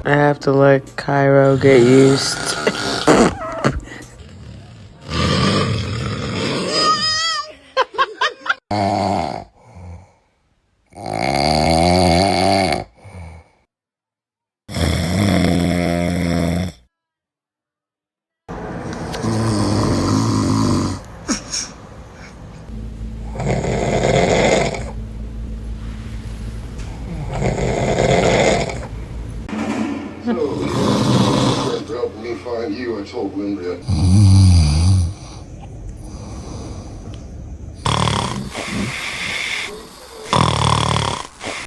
I have to let Cairo get used. So, helping me find you, I told Linda.